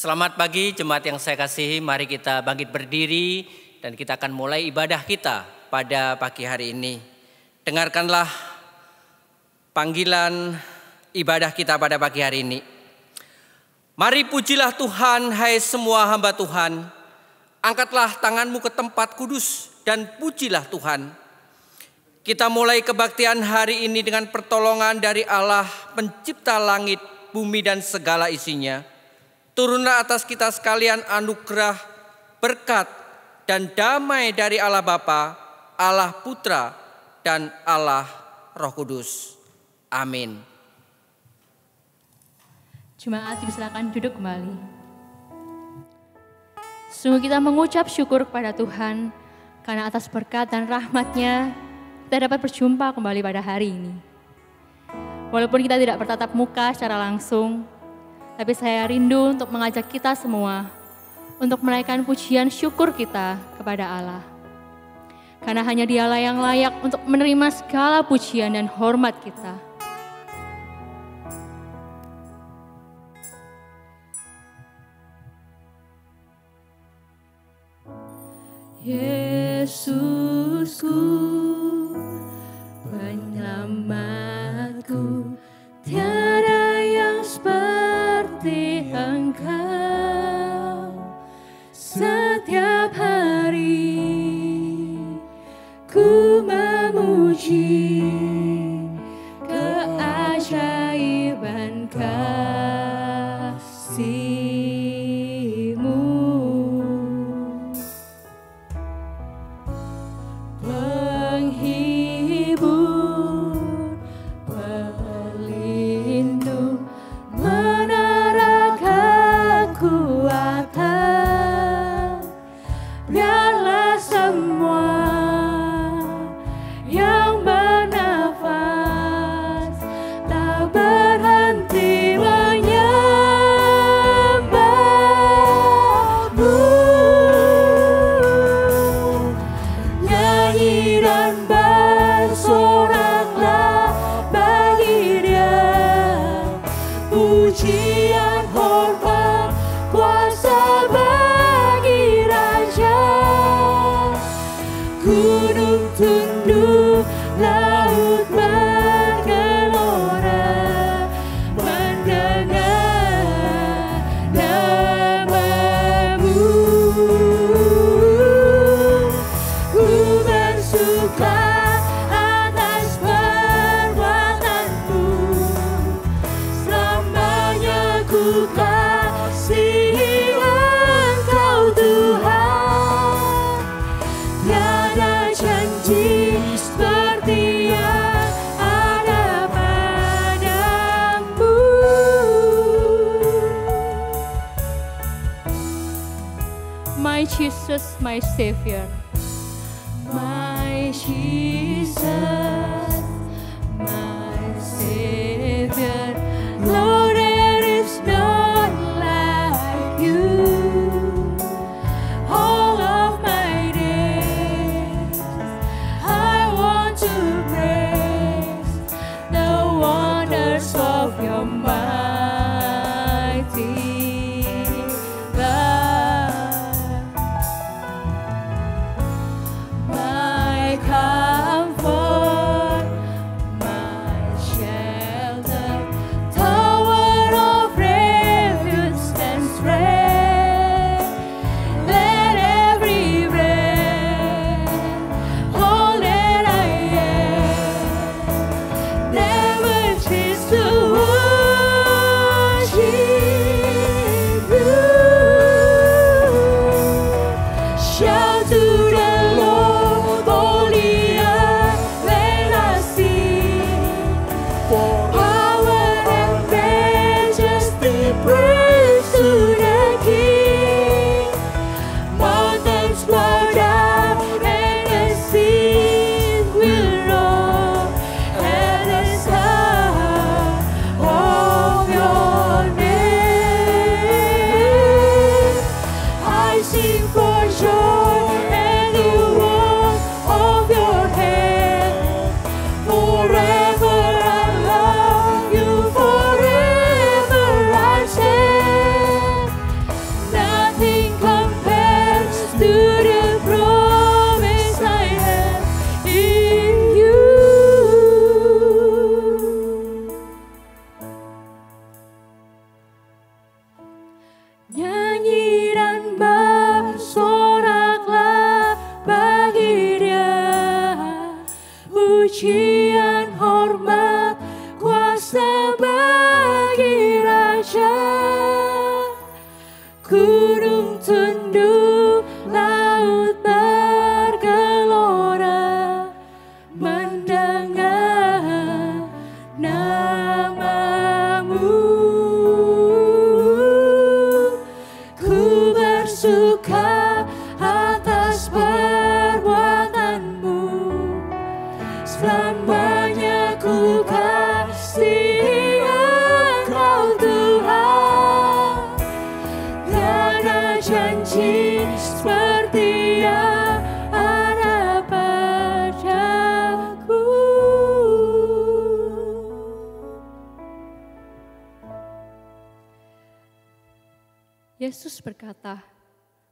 Selamat pagi jemaat yang saya kasihi, mari kita bangkit berdiri dan kita akan mulai ibadah kita pada pagi hari ini. Dengarkanlah panggilan ibadah kita pada pagi hari ini. Mari pujilah Tuhan, hai semua hamba Tuhan. Angkatlah tanganmu ke tempat kudus dan pujilah Tuhan. Kita mulai kebaktian hari ini dengan pertolongan dari Allah, pencipta langit, bumi dan segala isinya. Turunlah atas kita sekalian anugerah, berkat, dan damai dari Allah Bapa, Allah Putra, dan Allah Roh Kudus. Amin. Jemaat silakan duduk kembali. Sungguh kita mengucap syukur kepada Tuhan karena atas berkat dan rahmat-Nya kita dapat berjumpa kembali pada hari ini. Walaupun kita tidak bertatap muka secara langsung, tapi saya rindu untuk mengajak kita semua untuk menaikkan pujian syukur kita kepada Allah. Karena hanya Dialah yang layak untuk menerima segala pujian dan hormat kita. Yesusku, penyelamatku, tiada yang seperti Engkau. Setiap hari ku memuji keajaiban kasih-Mu. Penghibur, pelindung, menara kekuatan. Biarlah semua yang bernafas tak berhenti menyembah-Mu. Nyanyi dan bersoraklah bagi Dia, pujian, hormat, kuasa bagi Raja. Gunung tunduk, laut bergelora, mendengar nama-Mu. Ku bersuka atas perbuatan-Mu, selamanya ku kasihi Engkau Tuhan. Tiada janji seperti yang ada padamu. My Jesus, my Savior. My Jesus, my Savior, Lord, there is none like You. All of my days, I want to praise the wonders of Your mighty love. My comfort, my shelter, tower of refuge and strength. Let every breath, all that I am, never cease to worship You. Shout to the Lord, all the earth, let us sing. For power and majesty, praise to the King. Mountains bow down and the seas will roar at the sound of Your name. I sing for joy and the work of Your hand. Forever I love You, forever I stand. muka atas perbuatanmu. Selamanya ku kasih Engkau Tuhan, karena janji seperti yang ada padaku. Yesus berkata,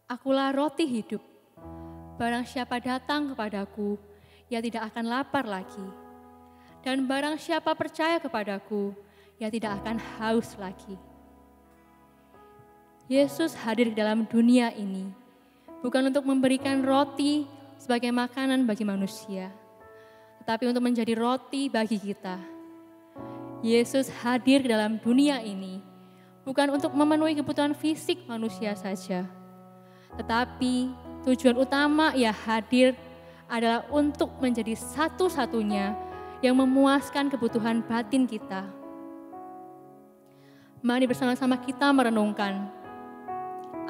"Akulah roti hidup. Barang siapa datang kepadaku, ia tidak akan lapar lagi. Dan barang siapa percaya kepadaku, ia tidak akan haus lagi." Yesus hadir di dalam dunia ini bukan untuk memberikan roti sebagai makanan bagi manusia, tetapi untuk menjadi roti bagi kita. Yesus hadir di dalam dunia ini bukan untuk memenuhi kebutuhan fisik manusia saja, tetapi tujuan utama Ia hadir adalah untuk menjadi satu-satunya yang memuaskan kebutuhan batin kita. Mari bersama-sama kita merenungkan,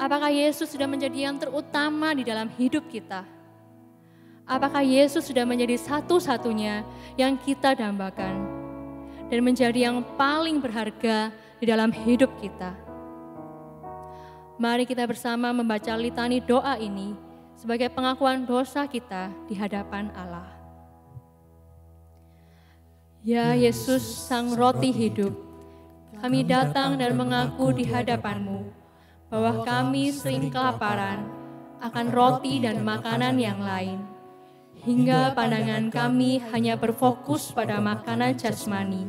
apakah Yesus sudah menjadi yang terutama di dalam hidup kita? Apakah Yesus sudah menjadi satu-satunya yang kita dambakan dan menjadi yang paling berharga di dalam hidup kita? Mari kita bersama membaca litani doa ini sebagai pengakuan dosa kita di hadapan Allah. Ya Yesus, Sang Roti Hidup, kami datang dan mengaku di hadapan-Mu bahwa kami sering kelaparan akan roti dan makanan yang lain, hingga pandangan kami hanya berfokus pada makanan jasmani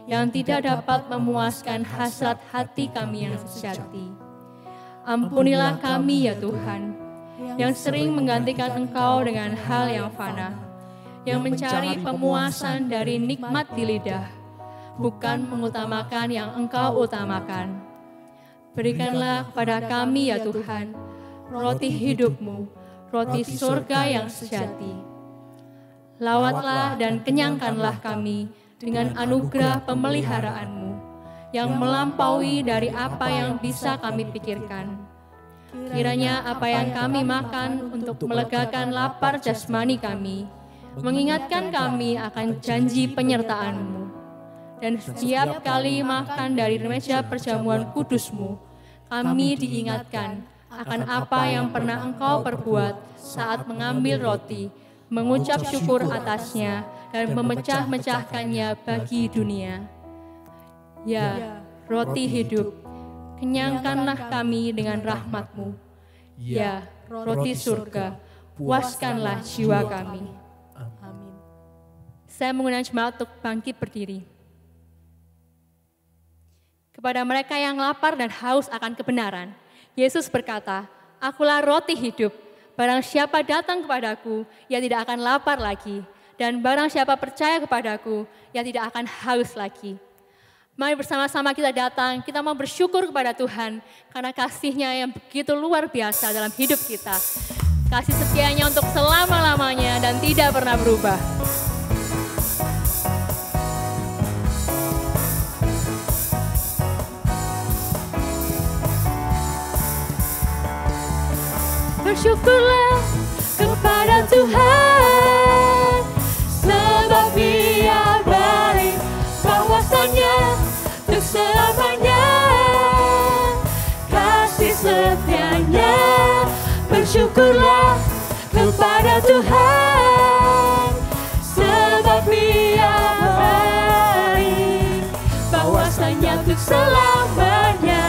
yang tidak dapat memuaskan hasrat hati kami yang sejati. Ampunilah kami ya Tuhan, yang sering menggantikan Engkau dengan hal yang fana, yang mencari pemuasan dari nikmat di lidah, bukan mengutamakan yang Engkau utamakan. Berikanlah kepada kami ya Tuhan, roti hidup-Mu, roti surga yang sejati. Lawatlah dan kenyangkanlah kami dengan anugerah pemeliharaan-Mu yang melampaui dari apa yang bisa kami pikirkan. Kiranya apa yang kami makan untuk melegakan lapar jasmani kami, mengingatkan kami akan janji penyertaan-Mu. Dan setiap kali makan dari meja perjamuan kudus-Mu, kami diingatkan akan apa yang pernah Engkau perbuat saat mengambil roti, mengucap syukur atasnya, dan memecah-mecahkannya bagi dunia. Ya, roti hidup, kenyangkanlah kami dengan rahmat-Mu. Ya, roti surga, puaskanlah jiwa kami. Amin. Saya mengundang jemaat untuk bangkit berdiri. Kepada mereka yang lapar dan haus akan kebenaran, Yesus berkata, "Akulah roti hidup. Barang siapa datang kepadaku, ia tidak akan lapar lagi. Dan barang siapa percaya kepadaku, ia tidak akan haus lagi." Mari bersama-sama kita datang, kita mau bersyukur kepada Tuhan karena kasih-Nya yang begitu luar biasa dalam hidup kita. Kasih setia-Nya untuk selama-lamanya dan tidak pernah berubah. Bersyukurlah kepada Tuhan, sebab Dia baik, bahwasanya untuk selamanya kasih setia-Nya. Bersyukurlah kepada Tuhan, sebab Dia baik, bahwasanya untuk selamanya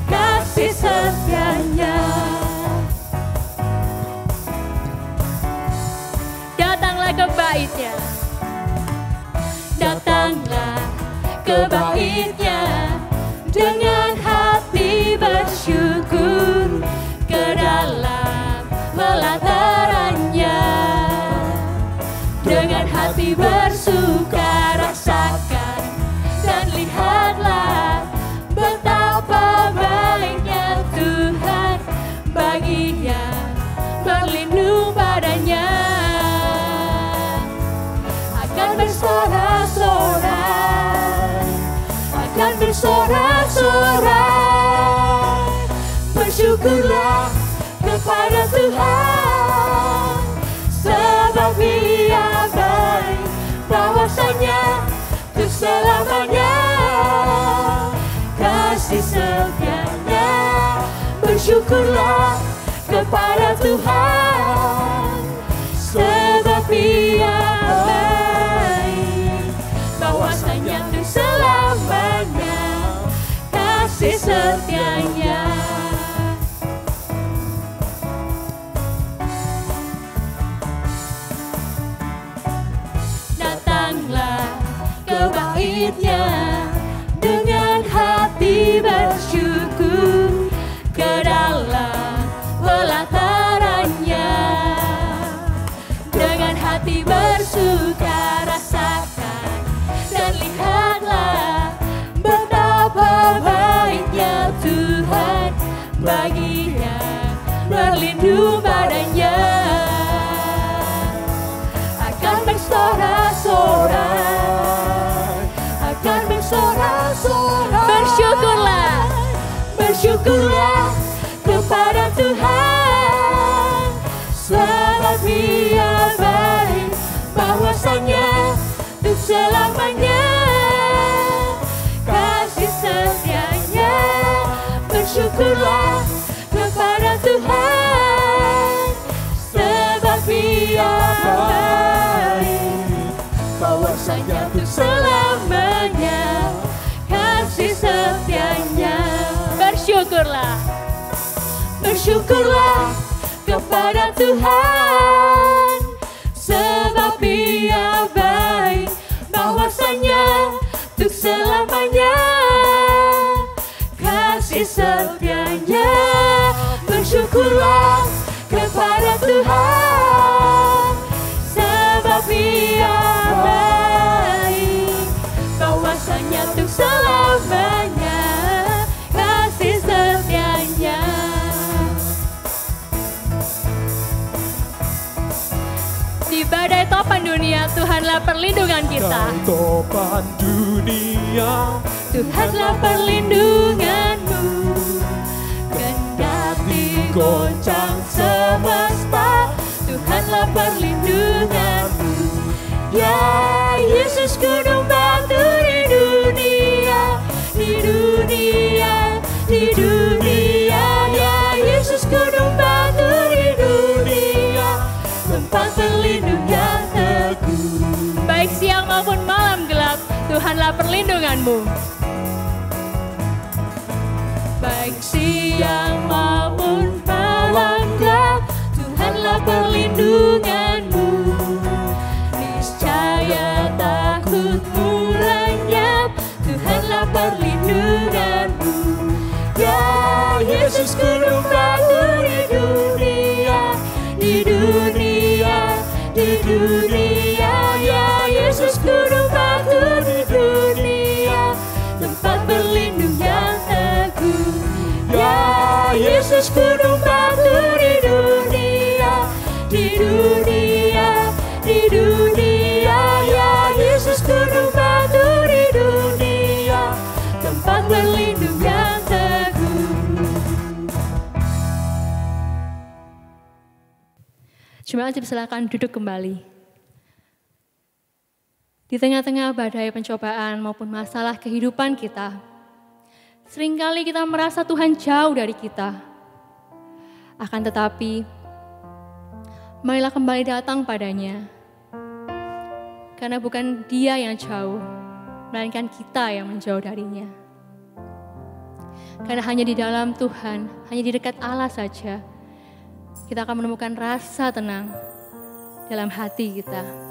kasih setia-Nya. Datanglah ke bait-Nya. Datanglah ke bait-Nya dengan hati bersyukur, ke dalam pelataran-Nya dengan hati bersuka. Rasakan dan lihatlah betapa baiknya Tuhan bagi yang berlindung padanya. Akan bersorak-sorai, akan bersorak-sorai. Bersyukurlah bersyukurlah kepada Tuhan, sebab Ia baik, bahwasanya untuk selamanya kasih setianya. Datanglah ke bait-Nya dengan hati bersyukur, ke dalam pelataran-Nya dengan hati bersuka rasakan dan lihatlah betapa baiknya Tuhan, baginya berlindung padanya akan bersorak-sorak, akan bersorak-sorak. Bersyukurlah, bersyukurlah kepada Tuhan, sebab Ia baik, bahwasanya untuk selamanya kasih setianya. Bersyukurlah kepada Tuhan, sebab Ia baik, bahwasanya untuk selamanya kasih setianya. Bersyukurlah, bersyukurlah kepada Tuhan, sebab Ia baik, bahwasanya untuk selamanya kasih setianya. Bersyukurlah kepada Tuhan, sebab Ia baik, bahwasanya untuk selamanya kasih setianya. Di badai topan dunia, Tuhanlah perlindungan kita. Topan dunia, Tuhanlah perlindunganmu. Kendati goncang semesta, Tuhanlah perlindunganmu. Ya Yesus gunung batu di dunia, di dunia, di dunia. Ya Yesus gunung batu di dunia, tempat berlindung yang teguh. Baik siang maupun malam gelap, Tuhanlah perlindunganmu. Baik siang maupun malam gelap, Tuhanlah perlindunganmu. Niscaya takutmu lenyap, Tuhanlah perlindunganmu. Ya Yesus gunung batu di dunia, di dunia, di dunia. Ya Yesus gunung batu di dunia, tempat berlindung yang teguh. Ya Yesus gunung batu di dunia, di dunia, di dunia. Ya Yesus gunung batu di dunia, tempat berlindung yang teguh. Jemaat silakan duduk kembali. Di tengah-tengah badai pencobaan maupun masalah kehidupan kita, seringkali kita merasa Tuhan jauh dari kita. Akan tetapi, marilah kembali datang padanya. Karena bukan Dia yang jauh, melainkan kita yang menjauh darinya. Karena hanya di dalam Tuhan, hanya di dekat Allah saja, kita akan menemukan rasa tenang dalam hati kita.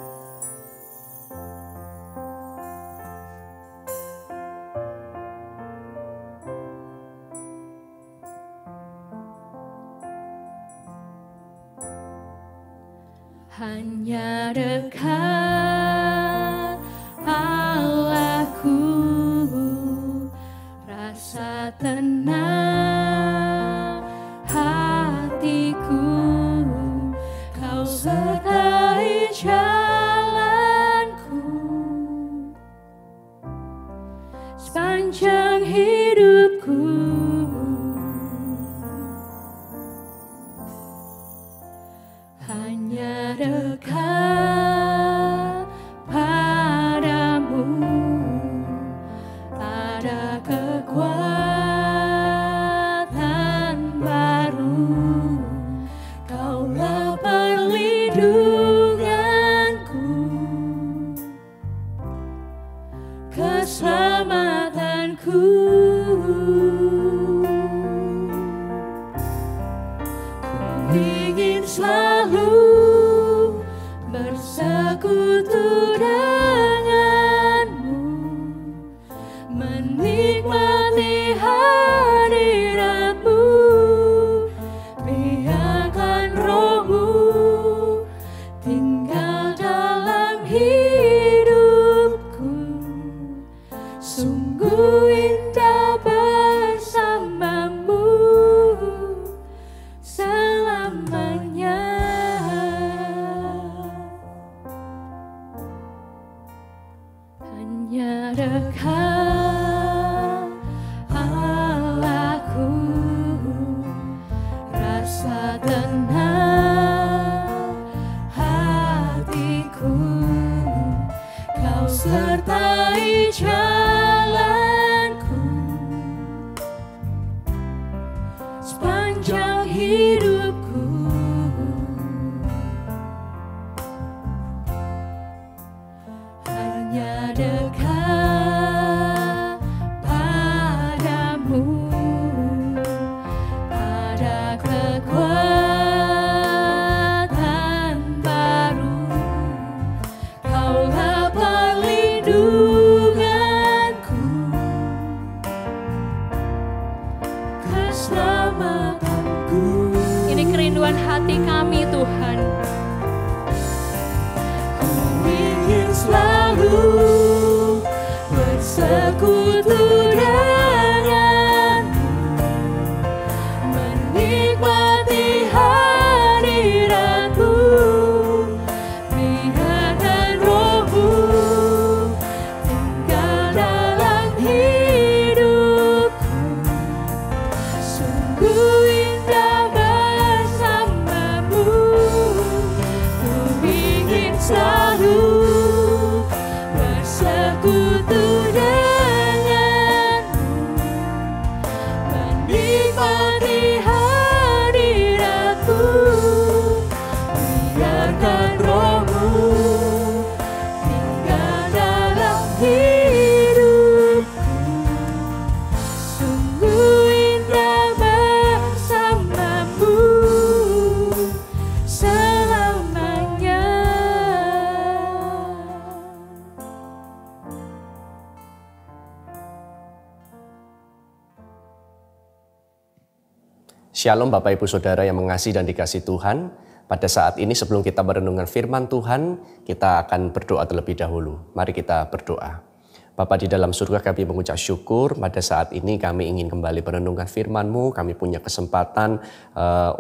Hanya dekat Allahku, rasa tenang hatiku. Kau sertai jalanku sepanjang hidupku. Hanya dekat padamu ada kekuatan baru. ingin selalu bersekutu denganmu, menikmati hadiratmu. Biarkan rohmu tinggal dalam hidupku. Sungguh indah bersamamu selamanya. Hanya dekat Allahku, rasa tenang hatiku. Kau sertai jalanku sepanjang hidupku. Hanya dekat padamu, ada kekuatan baru. Kaulah perlindunganku, keselamatanku. Ini kerinduan hati kami Tuhan. Ku ingin selalu bersekutu denganmu, menikmati hadiratmu. Biarkan rohmu tinggal dalam hidupku. Sungguh indah bersamamu. Ku ingin selalu bersekutu denganmu, menikmati hadiratmu. Biarkan rohmu tinggal dalam hidupku. Sungguh indah bersamamu selamanya. Shalom Bapak Ibu Saudara yang mengasihi dan dikasihi Tuhan. Pada saat ini sebelum kita merenungkan firman Tuhan, kita akan berdoa terlebih dahulu. Mari kita berdoa. Bapa di dalam surga, kami mengucap syukur pada saat ini kami ingin kembali merenungkan firman-Mu. Kami punya kesempatan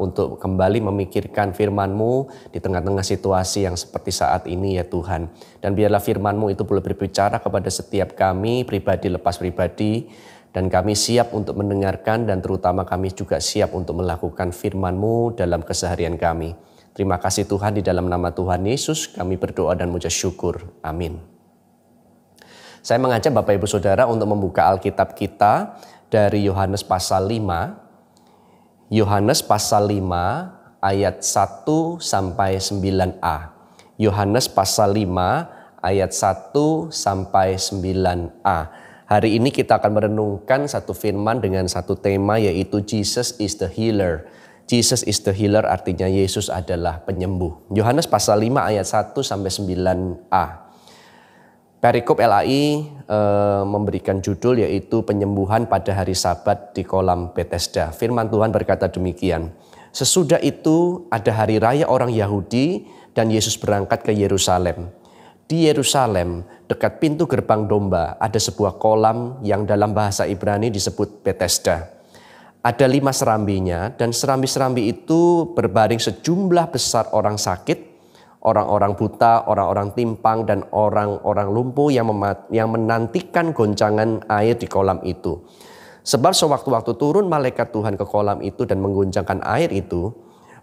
untuk kembali memikirkan firman-Mu di tengah-tengah situasi yang seperti saat ini ya Tuhan. Dan biarlah firman-Mu itu boleh berbicara kepada setiap kami, pribadi lepas pribadi. Dan kami siap untuk mendengarkan dan terutama kami juga siap untuk melakukan firman-Mu dalam keseharian kami. Terima kasih Tuhan, di dalam nama Tuhan Yesus kami berdoa dan mengucap syukur. Amin. Saya mengajak Bapak Ibu Saudara untuk membuka Alkitab kita dari Yohanes pasal 5. Yohanes pasal 5 ayat 1 sampai 9a. Yohanes pasal 5 ayat 1 sampai 9a. Hari ini kita akan merenungkan satu firman dengan satu tema, yaitu Jesus is the healer. Jesus is the healer artinya Yesus adalah penyembuh. Yohanes pasal 5 ayat 1 sampai 9a. Perikop LAI memberikan judul yaitu penyembuhan pada hari Sabat di kolam Bethesda. Firman Tuhan berkata demikian. Sesudah itu ada hari raya orang Yahudi dan Yesus berangkat ke Yerusalem. Di Yerusalem, dekat pintu gerbang domba, ada sebuah kolam yang dalam bahasa Ibrani disebut Bethesda. Ada 5 serambinya, dan serambi-serambi itu berbaring sejumlah besar orang sakit, orang-orang buta, orang-orang timpang, dan orang-orang lumpuh yang menantikan goncangan air di kolam itu. Sebab sewaktu-waktu turun malaikat Tuhan ke kolam itu dan menggoncangkan air itu,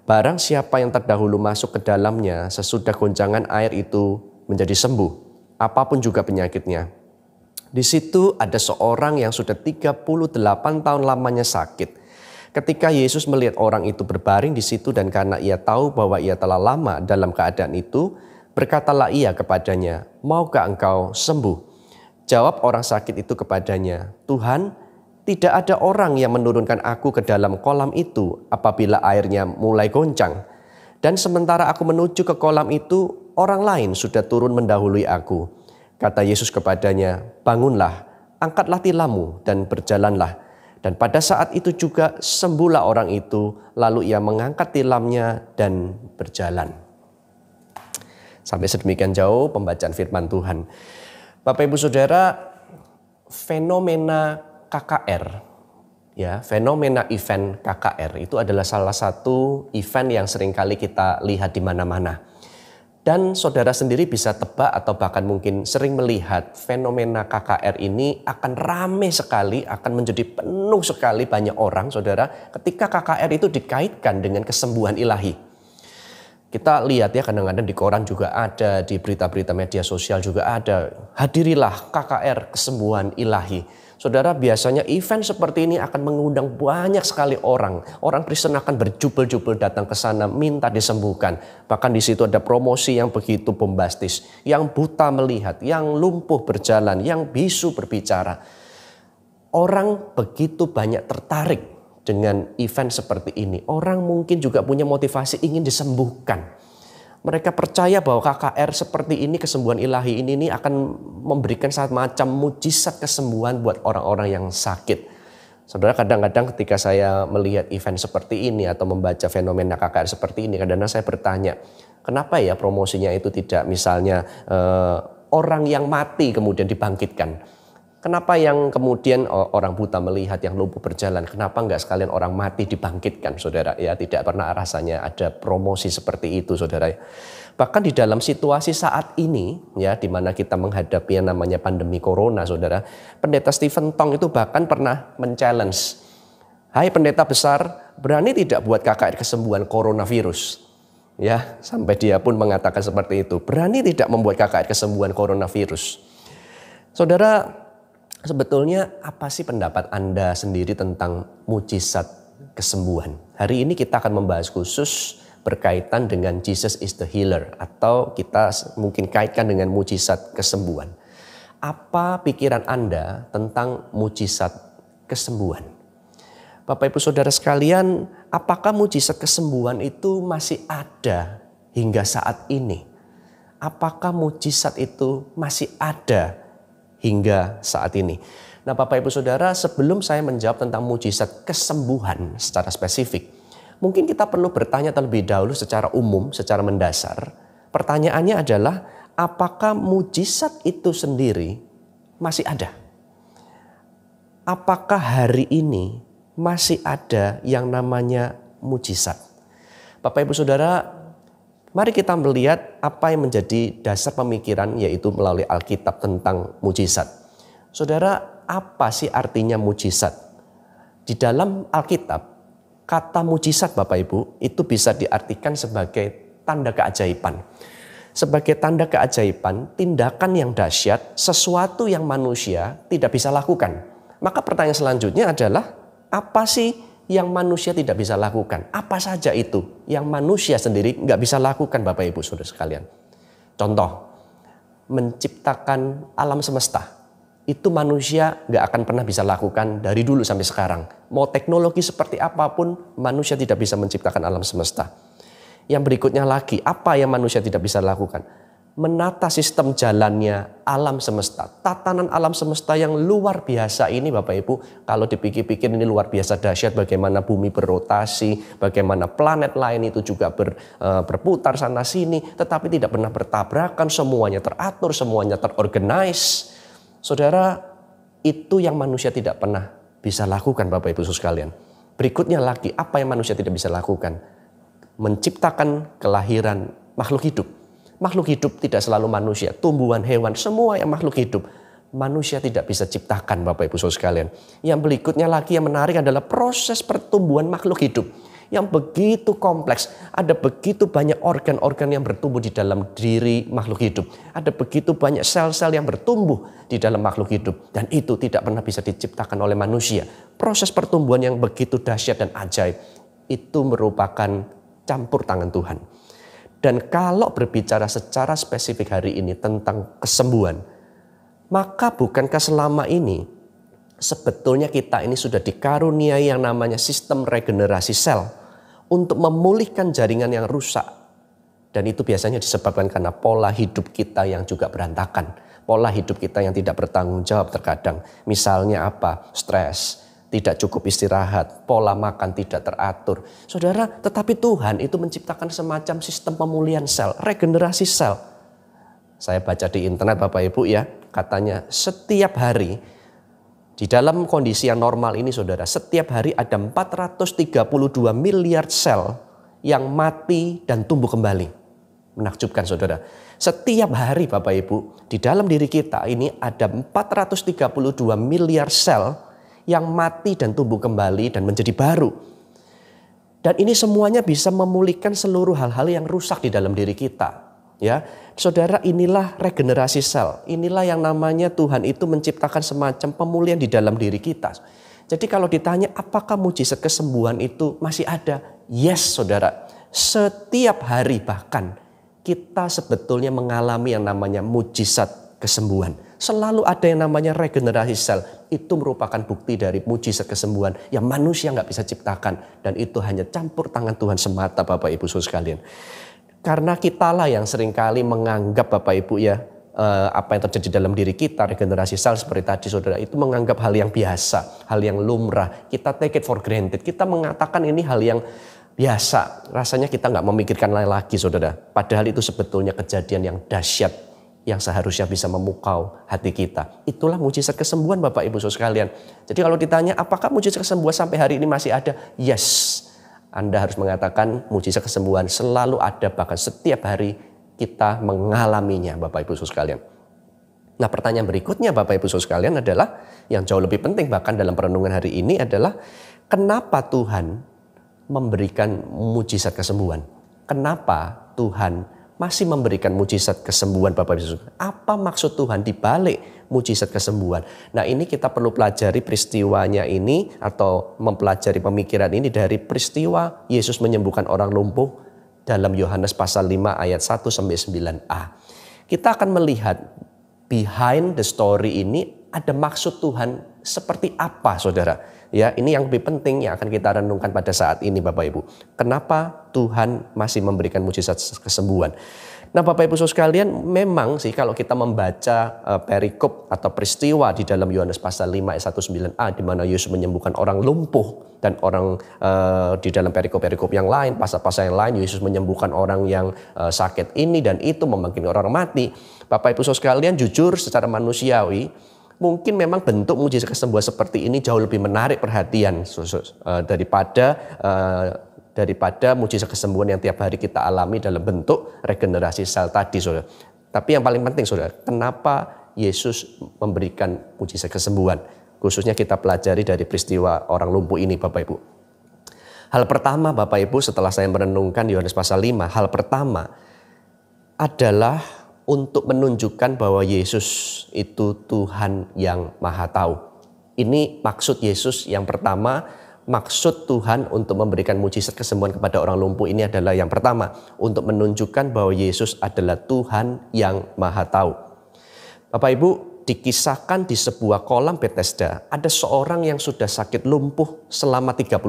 barang siapa yang terdahulu masuk ke dalamnya, sesudah goncangan air itu menjadi sembuh, apapun juga penyakitnya. Di situ ada seorang yang sudah 38 tahun lamanya sakit. Ketika Yesus melihat orang itu berbaring di situ dan karena ia tahu bahwa ia telah lama dalam keadaan itu, berkatalah ia kepadanya, "Maukah engkau sembuh?" Jawab orang sakit itu kepadanya, "Tuhan, Tidak ada orang yang menurunkan aku ke dalam kolam itu apabila airnya mulai goncang. Dan sementara aku menuju ke kolam itu, orang lain sudah turun mendahului aku. Kata Yesus kepadanya, bangunlah, angkatlah tilammu dan berjalanlah. Dan pada saat itu juga sembuhlah orang itu, lalu ia mengangkat tilamnya dan berjalan. Sampai sedemikian jauh pembacaan firman Tuhan. Bapak Ibu Saudara, fenomena KKR, ya, fenomena event KKR itu adalah salah satu event yang seringkali kita lihat di mana-mana. Dan saudara sendiri bisa tebak atau bahkan mungkin sering melihat fenomena KKR ini akan ramai sekali, akan menjadi penuh sekali banyak orang, saudara, ketika KKR itu dikaitkan dengan kesembuhan ilahi. Kita lihat ya, kadang-kadang di koran juga ada, di berita-berita media sosial juga ada. Hadirilah KKR kesembuhan ilahi. Saudara, biasanya event seperti ini akan mengundang banyak sekali orang. Orang Kristen akan berjubel-jubel datang ke sana minta disembuhkan. Bahkan di situ ada promosi yang begitu bombastis. Yang buta melihat, yang lumpuh berjalan, yang bisu berbicara. Orang begitu banyak tertarik dengan event seperti ini. Orang mungkin juga punya motivasi ingin disembuhkan. Mereka percaya bahwa KKR seperti ini, kesembuhan ilahi ini akan memberikan semacam mujizat kesembuhan buat orang-orang yang sakit. Saudara, kadang-kadang ketika saya melihat event seperti ini atau membaca fenomena KKR seperti ini, kadang-kadang saya bertanya, kenapa ya promosinya itu tidak misalnya orang yang mati kemudian dibangkitkan? Kenapa yang kemudian orang buta melihat, yang lumpuh berjalan, kenapa enggak sekalian orang mati dibangkitkan, saudara? Ya, tidak pernah rasanya ada promosi seperti itu, saudara. Bahkan di dalam situasi saat ini, ya, di mana kita menghadapi yang namanya pandemi corona, saudara, pendeta Stephen Tong itu bahkan pernah men-challenge, hai pendeta besar, berani tidak buat KKR kesembuhan coronavirus? Ya, sampai dia pun mengatakan seperti itu, berani tidak membuat KKR kesembuhan coronavirus? Saudara, sebetulnya apa sih pendapat Anda sendiri tentang mujizat kesembuhan? Hari ini kita akan membahas khusus berkaitan dengan Jesus is the healer, atau kita mungkin kaitkan dengan mujizat kesembuhan. Apa pikiran Anda tentang mujizat kesembuhan? Bapak Ibu Saudara sekalian, apakah mujizat kesembuhan itu masih ada hingga saat ini? Apakah mujizat itu masih ada hingga saat ini? Nah, Bapak Ibu Saudara, sebelum saya menjawab tentang mujizat kesembuhan secara spesifik, mungkin kita perlu bertanya terlebih dahulu secara umum, secara mendasar. Pertanyaannya adalah, apakah mujizat itu sendiri masih ada? Apakah hari ini masih ada yang namanya mujizat? Bapak Ibu Saudara, mari kita melihat apa yang menjadi dasar pemikiran, yaitu melalui Alkitab tentang mujizat. Saudara, apa sih artinya mujizat? Di dalam Alkitab, kata mujizat Bapak Ibu itu bisa diartikan sebagai tanda keajaiban. Sebagai tanda keajaiban, tindakan yang dahsyat, sesuatu yang manusia tidak bisa lakukan. Maka pertanyaan selanjutnya adalah, apa sih yang manusia tidak bisa lakukan? Apa saja itu yang manusia sendiri nggak bisa lakukan, Bapak Ibu Saudara sekalian? Contoh, menciptakan alam semesta. Itu manusia nggak akan pernah bisa lakukan dari dulu sampai sekarang. Mau teknologi seperti apapun, manusia tidak bisa menciptakan alam semesta. Yang berikutnya lagi, apa yang manusia tidak bisa lakukan? Menata sistem jalannya alam semesta. Tatanan alam semesta yang luar biasa ini, Bapak Ibu, kalau dipikir-pikir ini luar biasa dahsyat, bagaimana bumi berrotasi, bagaimana planet lain itu juga berputar sana sini, tetapi tidak pernah bertabrakan, semuanya teratur, semuanya terorganize. Saudara, itu yang manusia tidak pernah bisa lakukan, Bapak Ibu sekalian. Berikutnya lagi, apa yang manusia tidak bisa lakukan? Menciptakan kelahiran makhluk hidup. Makhluk hidup tidak selalu manusia, tumbuhan, hewan, semua yang makhluk hidup. Manusia tidak bisa ciptakan, Bapak Ibu Saudara sekalian. Yang berikutnya lagi yang menarik adalah proses pertumbuhan makhluk hidup. Yang begitu kompleks, ada begitu banyak organ-organ yang bertumbuh di dalam diri makhluk hidup. Ada begitu banyak sel-sel yang bertumbuh di dalam makhluk hidup. Dan itu tidak pernah bisa diciptakan oleh manusia. Proses pertumbuhan yang begitu dahsyat dan ajaib, itu merupakan campur tangan Tuhan. Dan kalau berbicara secara spesifik hari ini tentang kesembuhan, maka bukankah selama ini sebetulnya kita ini sudah dikaruniai yang namanya sistem regenerasi sel untuk memulihkan jaringan yang rusak. Dan itu biasanya disebabkan karena pola hidup kita yang juga berantakan. Pola hidup kita yang tidak bertanggung jawab terkadang. Misalnya apa? Stres, tidak cukup istirahat, pola makan tidak teratur. Saudara, tetapi Tuhan itu menciptakan semacam sistem pemulihan sel, regenerasi sel. Saya baca di internet Bapak Ibu ya, katanya setiap hari di dalam kondisi yang normal ini saudara, setiap hari ada 432 miliar sel yang mati dan tumbuh kembali. Menakjubkan saudara. Setiap hari Bapak Ibu, di dalam diri kita ini ada 432 miliar sel yang mati dan tumbuh kembali dan menjadi baru. Dan ini semuanya bisa memulihkan seluruh hal-hal yang rusak di dalam diri kita. Ya, saudara, inilah regenerasi sel. Inilah yang namanya Tuhan itu menciptakan semacam pemulihan di dalam diri kita. Jadi kalau ditanya apakah mujizat kesembuhan itu masih ada? Yes, saudara. Setiap hari bahkan kita sebetulnya mengalami yang namanya mujizat kesembuhan. Selalu ada yang namanya regenerasi sel. Itu merupakan bukti dari mujizat kesembuhan yang manusia nggak bisa ciptakan. Dan itu hanya campur tangan Tuhan semata Bapak Ibu Saudara sekalian. Karena kitalah yang seringkali menganggap Bapak Ibu ya, apa yang terjadi dalam diri kita, regenerasi sel seperti tadi saudara, itu menganggap hal yang biasa, hal yang lumrah. Kita take it for granted, kita mengatakan ini hal yang biasa. Rasanya kita nggak memikirkan lagi saudara. Padahal itu sebetulnya kejadian yang dahsyat, yang seharusnya bisa memukau hati kita. Itulah mujizat kesembuhan Bapak Ibu Saudara sekalian. Jadi kalau ditanya apakah mujizat kesembuhan sampai hari ini masih ada? Yes. Anda harus mengatakan mujizat kesembuhan selalu ada, bahkan setiap hari kita mengalaminya Bapak Ibu Saudara sekalian. Nah, pertanyaan berikutnya Bapak Ibu Saudara sekalian adalah yang jauh lebih penting bahkan dalam perenungan hari ini adalah kenapa Tuhan memberikan mujizat kesembuhan? Kenapa Tuhan masih memberikan mujizat kesembuhan Bapak Ibu Saudara? Apa maksud Tuhan di balik mujizat kesembuhan? Nah, ini kita perlu pelajari peristiwanya ini atau mempelajari pemikiran ini dari peristiwa Yesus menyembuhkan orang lumpuh dalam Yohanes pasal 5 ayat 1 sampai 9a. Kita akan melihat behind the story ini ada maksud Tuhan seperti apa saudara. Ya, ini yang lebih penting yang akan kita renungkan pada saat ini Bapak Ibu. Kenapa Tuhan masih memberikan mujizat kesembuhan? Nah Bapak Ibu Saudara sekalian, memang sih kalau kita membaca perikop atau peristiwa di dalam Yohanes pasal 5 ayat 19a di mana Yesus menyembuhkan orang lumpuh dan orang di dalam perikop-perikop yang lain, pasal-pasal yang lain Yesus menyembuhkan orang yang sakit ini dan itu, membangkitkan orang mati. Bapak Ibu Saudara sekalian, jujur secara manusiawi mungkin memang bentuk mujizat kesembuhan seperti ini jauh lebih menarik perhatian daripada mujizat kesembuhan yang tiap hari kita alami dalam bentuk regenerasi sel tadi, saudara. Tapi yang paling penting, saudara, kenapa Yesus memberikan mujizat kesembuhan? Khususnya kita pelajari dari peristiwa orang lumpuh ini, Bapak Ibu. Hal pertama, Bapak Ibu, setelah saya merenungkan Yohanes pasal 5, hal pertama adalah untuk menunjukkan bahwa Yesus itu Tuhan yang Maha Tahu. Ini maksud Yesus yang pertama. Maksud Tuhan untuk memberikan mujizat kesembuhan kepada orang lumpuh ini adalah yang pertama, untuk menunjukkan bahwa Yesus adalah Tuhan yang Maha Tahu. Bapak Ibu, dikisahkan di sebuah kolam Bethesda, ada seorang yang sudah sakit lumpuh selama 38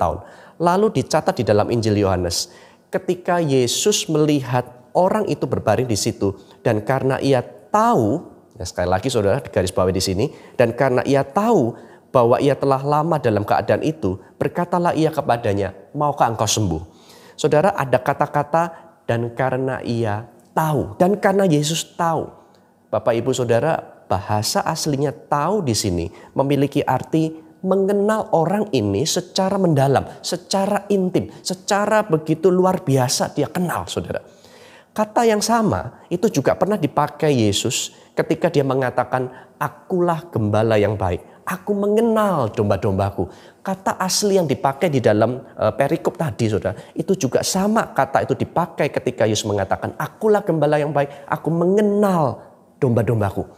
tahun. Lalu dicatat di dalam Injil Yohanes, ketika Yesus melihat orang itu berbaring di situ, dan karena ia tahu, ya sekali lagi saudara garis bawahi di sini, dan karena ia tahu bahwa ia telah lama dalam keadaan itu, berkatalah ia kepadanya, maukah engkau sembuh? Saudara, ada kata-kata dan karena ia tahu, dan karena Yesus tahu. Bapak Ibu Saudara, bahasa aslinya tahu di sini memiliki arti mengenal orang ini secara mendalam, secara intim, secara begitu luar biasa dia kenal, saudara. Kata yang sama itu juga pernah dipakai Yesus ketika dia mengatakan, akulah gembala yang baik. Aku mengenal domba-dombaku. Kata asli yang dipakai di dalam perikop tadi, saudara, itu juga sama kata itu dipakai ketika Yesus mengatakan, akulah gembala yang baik, aku mengenal domba-dombaku.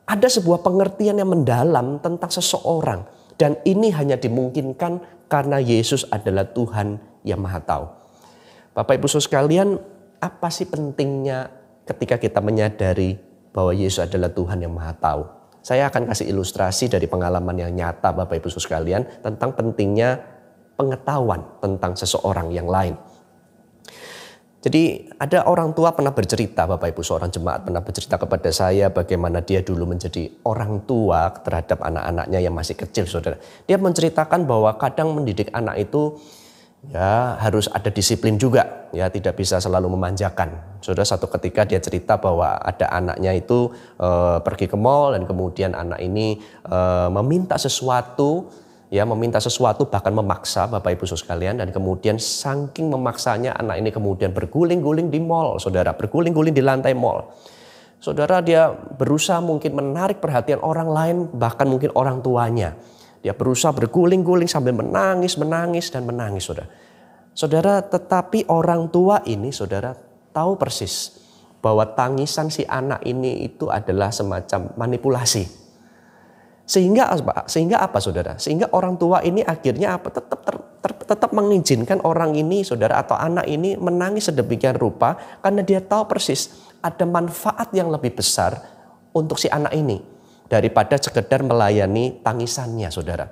Ada sebuah pengertian yang mendalam tentang seseorang, dan ini hanya dimungkinkan karena Yesus adalah Tuhan yang Maha Tahu. Bapak Ibu Saudara sekalian, apa sih pentingnya ketika kita menyadari bahwa Yesus adalah Tuhan yang Maha Tahu? Saya akan kasih ilustrasi dari pengalaman yang nyata Bapak Ibu sekalian tentang pentingnya pengetahuan tentang seseorang yang lain. Jadi ada orang tua pernah bercerita, Bapak Ibu, seorang jemaat pernah bercerita kepada saya bagaimana dia dulu menjadi orang tua terhadap anak-anaknya yang masih kecil, saudara. Dia menceritakan bahwa kadang mendidik anak itu ya harus ada disiplin juga, ya tidak bisa selalu memanjakan. Saudara, satu ketika dia cerita bahwa ada anaknya itu pergi ke mall dan kemudian anak ini meminta sesuatu bahkan memaksa Bapak Ibu sekalian, dan kemudian saking memaksanya anak ini kemudian berguling-guling di mall, saudara, berguling-guling di lantai mall. Saudara, dia berusaha mungkin menarik perhatian orang lain, bahkan mungkin orang tuanya. Dia berusaha berguling-guling sambil menangis, saudara. Saudara, tetapi orang tua ini, saudara, tahu persis bahwa tangisan si anak ini itu adalah semacam manipulasi. Sehingga apa, saudara? Sehingga orang tua ini akhirnya tetap mengizinkan orang ini, saudara, atau anak ini menangis sedemikian rupa karena dia tahu persis ada manfaat yang lebih besar untuk si anak ini daripada sekedar melayani tangisannya, saudara.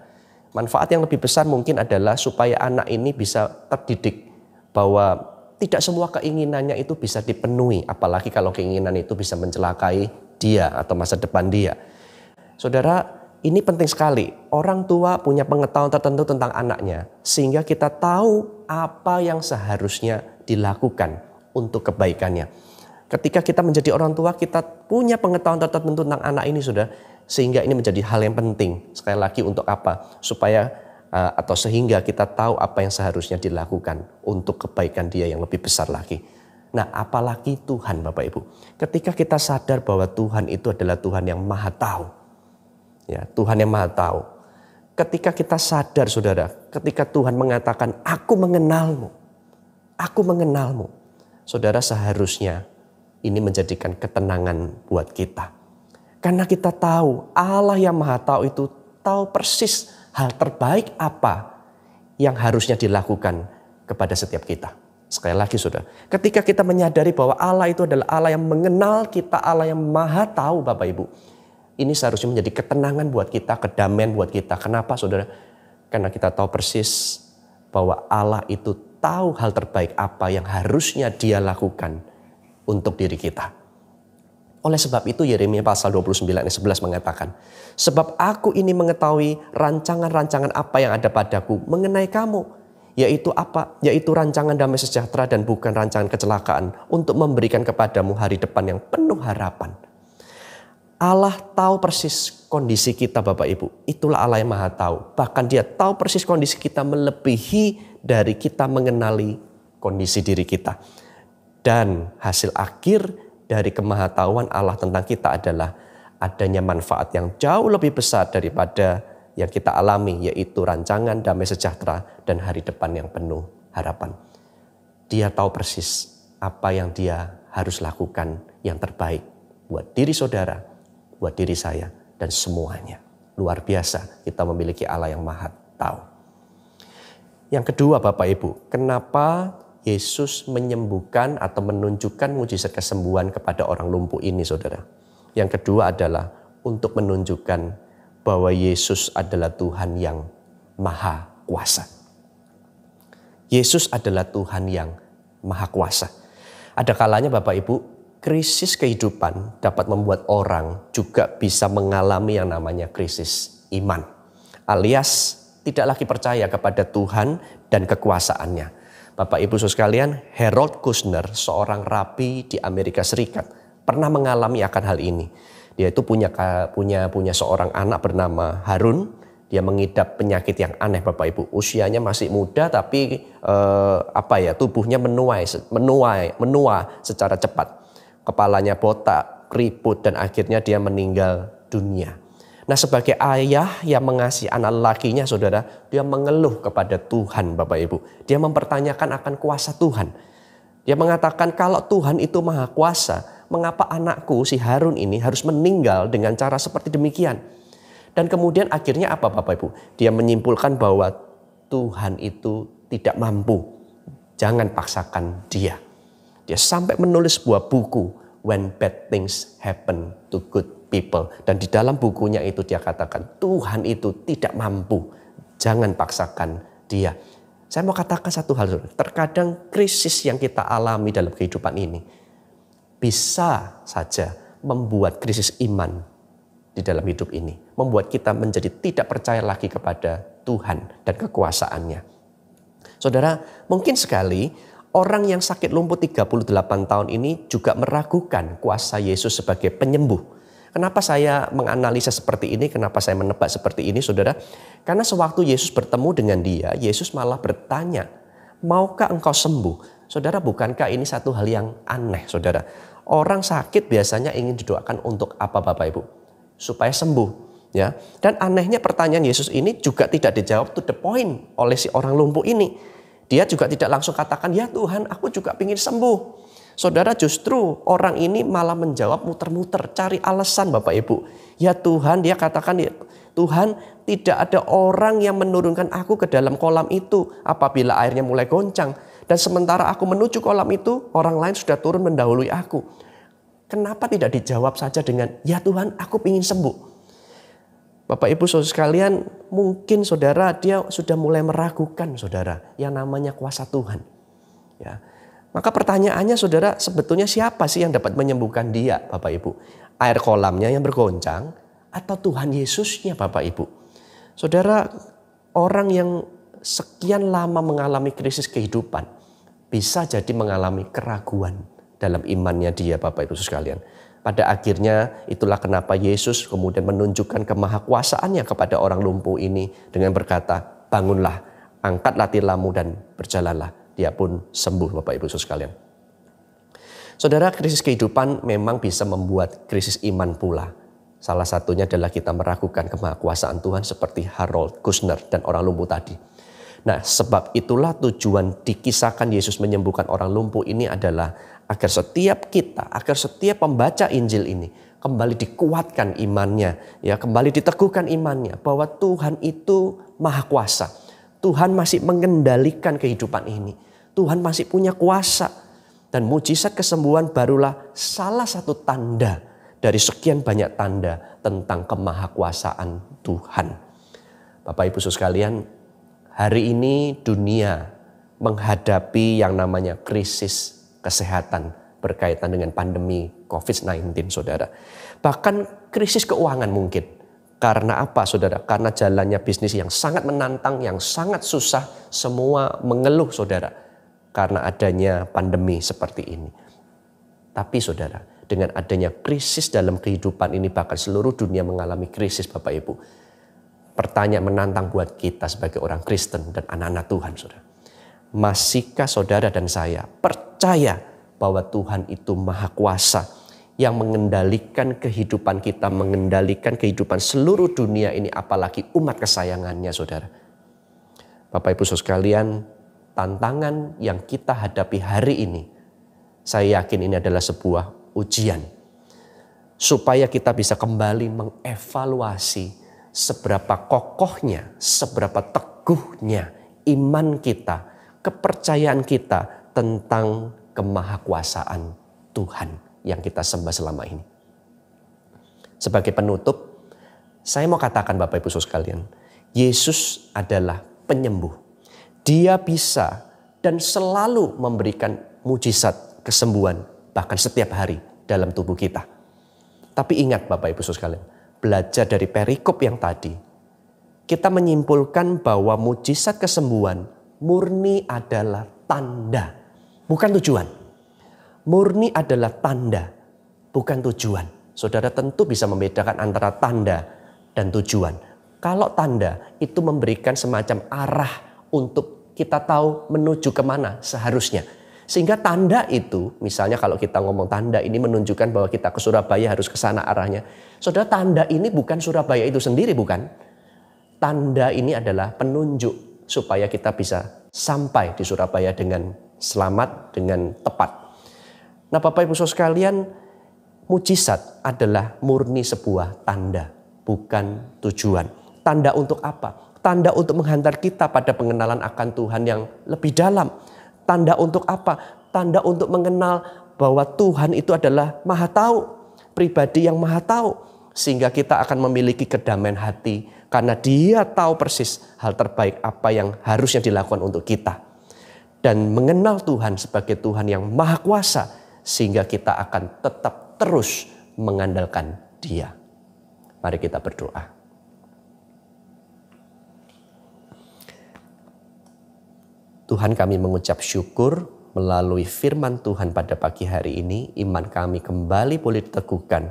Manfaat yang lebih besar mungkin adalah supaya anak ini bisa terdidik bahwa tidak semua keinginannya itu bisa dipenuhi, apalagi kalau keinginan itu bisa mencelakai dia atau masa depan dia. Saudara, ini penting sekali. Orang tua punya pengetahuan tertentu tentang anaknya sehingga kita tahu apa yang seharusnya dilakukan untuk kebaikannya. Ketika kita menjadi orang tua, kita punya pengetahuan tertentu tentang anak ini, sudah, sehingga ini menjadi hal yang penting. Sekali lagi, untuk apa? Sehingga kita tahu apa yang seharusnya dilakukan untuk kebaikan dia yang lebih besar lagi. Nah, apalagi Tuhan, Bapak Ibu. Ketika kita sadar bahwa Tuhan itu adalah Tuhan yang Maha Tahu. Ya, Tuhan yang Maha Tahu. Ketika kita sadar, saudara, ketika Tuhan mengatakan, aku mengenalmu. Saudara, seharusnya ini menjadikan ketenangan buat kita. Karena kita tahu Allah yang Maha Tahu itu tahu persis hal terbaik apa yang harusnya dilakukan kepada setiap kita. Sekali lagi, saudara, ketika kita menyadari bahwa Allah itu adalah Allah yang mengenal kita, Allah yang Maha Tahu, Bapak Ibu, ini seharusnya menjadi ketenangan buat kita, kedamaian buat kita. Kenapa, saudara? Karena kita tahu persis bahwa Allah itu tahu hal terbaik apa yang harusnya Dia lakukan untuk diri kita. Oleh sebab itu Yeremia pasal 29 ayat 11 mengatakan, sebab aku ini mengetahui rancangan-rancangan apa yang ada padaku mengenai kamu. Yaitu apa? Yaitu rancangan damai sejahtera dan bukan rancangan kecelakaan, untuk memberikan kepadamu hari depan yang penuh harapan. Allah tahu persis kondisi kita, Bapak Ibu. Itulah Allah yang Maha Tahu. Bahkan Dia tahu persis kondisi kita melebihi dari kita mengenali kondisi diri kita. Dan hasil akhir dari kemahatauan Allah tentang kita adalah adanya manfaat yang jauh lebih besar daripada yang kita alami, yaitu rancangan damai sejahtera dan hari depan yang penuh harapan. Dia tahu persis apa yang Dia harus lakukan yang terbaik buat diri saudara, buat diri saya, dan semuanya. Luar biasa, kita memiliki Allah yang Maha Tahu. Yang kedua, Bapak Ibu, kenapa Yesus menyembuhkan atau menunjukkan mujizat kesembuhan kepada orang lumpuh ini, saudara? Yang kedua adalah untuk menunjukkan bahwa Yesus adalah Tuhan yang Maha Kuasa. Yesus adalah Tuhan yang Maha Kuasa. Ada kalanya, Bapak Ibu, krisis kehidupan dapat membuat orang juga bisa mengalami yang namanya krisis iman. Alias tidak lagi percaya kepada Tuhan dan kekuasaannya. Bapak Ibu sekalian, Harold Kushner, seorang rabi di Amerika Serikat, pernah mengalami akan hal ini. Dia itu punya seorang anak bernama Harun. Dia mengidap penyakit yang aneh, Bapak Ibu. Usianya masih muda tapi tubuhnya menua secara cepat. Kepalanya botak, keriput, dan akhirnya dia meninggal dunia. Nah, sebagai ayah yang mengasihi anak lelakinya, saudara, dia mengeluh kepada Tuhan, Bapak Ibu. Dia mempertanyakan akan kuasa Tuhan. Dia mengatakan, kalau Tuhan itu Maha Kuasa, mengapa anakku si Harun ini harus meninggal dengan cara seperti demikian? Dan kemudian akhirnya apa, Bapak Ibu? Dia menyimpulkan bahwa Tuhan itu tidak mampu. Jangan paksakan Dia. Dia sampai menulis sebuah buku when bad things happen to good people. Dan di dalam bukunya itu dia katakan, Tuhan itu tidak mampu. Jangan paksakan dia. Saya mau katakan satu hal, terkadang krisis yang kita alami dalam kehidupan ini bisa saja membuat krisis iman di dalam hidup ini. Membuat kita menjadi tidak percaya lagi kepada Tuhan dan kekuasaannya. Saudara, mungkin sekali orang yang sakit lumpuh 38 tahun ini juga meragukan kuasa Yesus sebagai penyembuh. Kenapa saya menganalisa seperti ini? Kenapa saya menebak seperti ini, saudara? Karena sewaktu Yesus bertemu dengan dia, Yesus malah bertanya, maukah engkau sembuh? Saudara, bukankah ini satu hal yang aneh, saudara? Orang sakit biasanya ingin didoakan untuk apa, Bapak Ibu? Supaya sembuh, ya. Dan anehnya pertanyaan Yesus ini juga tidak dijawab to the point oleh si orang lumpuh ini. Dia juga tidak langsung katakan, ya Tuhan, aku juga ingin sembuh. Saudara, justru orang ini malah menjawab muter-muter, cari alasan, Bapak Ibu. Ya Tuhan, dia katakan, ya Tuhan, tidak ada orang yang menurunkan aku ke dalam kolam itu apabila airnya mulai goncang. Dan sementara aku menuju kolam itu, orang lain sudah turun mendahului aku. Kenapa tidak dijawab saja dengan, ya Tuhan, aku ingin sembuh. Bapak Ibu saudara sekalian, mungkin saudara dia sudah mulai meragukan saudara yang namanya kuasa Tuhan. Ya. Maka pertanyaannya saudara, sebetulnya siapa sih yang dapat menyembuhkan dia, Bapak Ibu? Air kolamnya yang bergoncang atau Tuhan Yesusnya, Bapak Ibu? Saudara, orang yang sekian lama mengalami krisis kehidupan bisa jadi mengalami keraguan dalam imannya dia, Bapak Ibu sekalian. Pada akhirnya itulah kenapa Yesus kemudian menunjukkan kemahakuasaannya kepada orang lumpuh ini dengan berkata, bangunlah, angkatlah tilammu dan berjalanlah. Dia pun sembuh, Bapak Ibu sekalian. Saudara, krisis kehidupan memang bisa membuat krisis iman pula. Salah satunya adalah kita meragukan kemahakuasaan Tuhan seperti Harold Kushner dan orang lumpuh tadi. Nah, sebab itulah tujuan dikisahkan Yesus menyembuhkan orang lumpuh ini adalah agar setiap kita, agar setiap pembaca Injil ini kembali dikuatkan imannya, ya, kembali diteguhkan imannya bahwa Tuhan itu Maha Kuasa. Tuhan masih mengendalikan kehidupan ini. Tuhan masih punya kuasa. Dan mujizat kesembuhan barulah salah satu tanda dari sekian banyak tanda tentang kemahakuasaan Tuhan. Bapak Ibu sekalian, hari ini dunia menghadapi yang namanya krisis kesehatan berkaitan dengan pandemi COVID-19, saudara. Bahkan krisis keuangan mungkin. Karena apa, saudara? Karena jalannya bisnis yang sangat menantang, yang sangat susah, semua mengeluh, saudara. Karena adanya pandemi seperti ini. Tapi saudara, dengan adanya krisis dalam kehidupan ini, bahkan seluruh dunia mengalami krisis, Bapak Ibu. Pertanyaan menantang buat kita sebagai orang Kristen dan anak-anak Tuhan, saudara. Masihkah saudara dan saya percaya bahwa Tuhan itu Maha Kuasa yang mengendalikan kehidupan kita, mengendalikan kehidupan seluruh dunia ini, apalagi umat kesayangannya, saudara. Bapak Ibu saudara sekalian, tantangan yang kita hadapi hari ini, saya yakin ini adalah sebuah ujian. Supaya kita bisa kembali mengevaluasi seberapa kokohnya, seberapa teguhnya iman kita, kepercayaan kita tentang kemahakuasaan Tuhan yang kita sembah selama ini. Sebagai penutup, saya mau katakan Bapak Ibu saudara sekalian, Yesus adalah penyembuh. Dia bisa dan selalu memberikan mujizat kesembuhan bahkan setiap hari dalam tubuh kita. Tapi ingat Bapak Ibu saudara sekalian, belajar dari perikop yang tadi, kita menyimpulkan bahwa mujizat kesembuhan murni adalah tanda, bukan tujuan. Murni adalah tanda, bukan tujuan. Saudara tentu bisa membedakan antara tanda dan tujuan. Kalau tanda itu memberikan semacam arah untuk kita tahu menuju kemana seharusnya. Sehingga tanda itu, misalnya kalau kita ngomong tanda ini menunjukkan bahwa kita ke Surabaya harus ke sana arahnya. Saudara, tanda ini bukan Surabaya itu sendiri, bukan. Tanda ini adalah penunjuk supaya kita bisa sampai di Surabaya dengan selamat, dengan tepat. Nah Bapak Ibu saudara sekalian, mujizat adalah murni sebuah tanda, bukan tujuan. Tanda untuk apa? Tanda untuk menghantar kita pada pengenalan akan Tuhan yang lebih dalam. Tanda untuk apa? Tanda untuk mengenal bahwa Tuhan itu adalah maha tahu, pribadi yang maha tahu. Sehingga kita akan memiliki kedamaian hati karena Dia tahu persis hal terbaik apa yang harusnya dilakukan untuk kita. Dan mengenal Tuhan sebagai Tuhan yang maha kuasa sehingga kita akan tetap terus mengandalkan Dia. Mari kita berdoa. Tuhan, kami mengucap syukur melalui firman Tuhan pada pagi hari ini. Iman kami kembali boleh diteguhkan,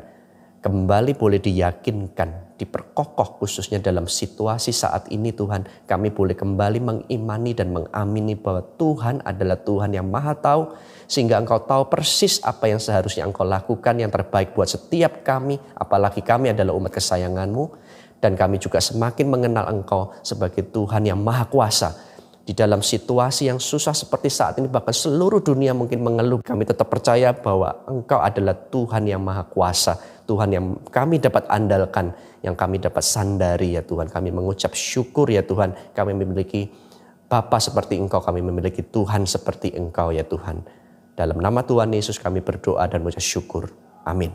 kembali boleh diyakinkan, diperkokoh khususnya dalam situasi saat ini Tuhan. Kami boleh kembali mengimani dan mengamini bahwa Tuhan adalah Tuhan yang maha tahu. Sehingga Engkau tahu persis apa yang seharusnya Engkau lakukan yang terbaik buat setiap kami. Apalagi kami adalah umat kesayangan-Mu. Dan kami juga semakin mengenal Engkau sebagai Tuhan yang maha kuasa. Di dalam situasi yang susah seperti saat ini, bahkan seluruh dunia mungkin mengeluh, kami tetap percaya bahwa Engkau adalah Tuhan yang maha kuasa. Tuhan yang kami dapat andalkan, yang kami dapat sandari ya Tuhan. Kami mengucap syukur ya Tuhan. Kami memiliki Bapa seperti Engkau, kami memiliki Tuhan seperti Engkau ya Tuhan. Dalam nama Tuhan Yesus kami berdoa dan mengucap syukur. Amin.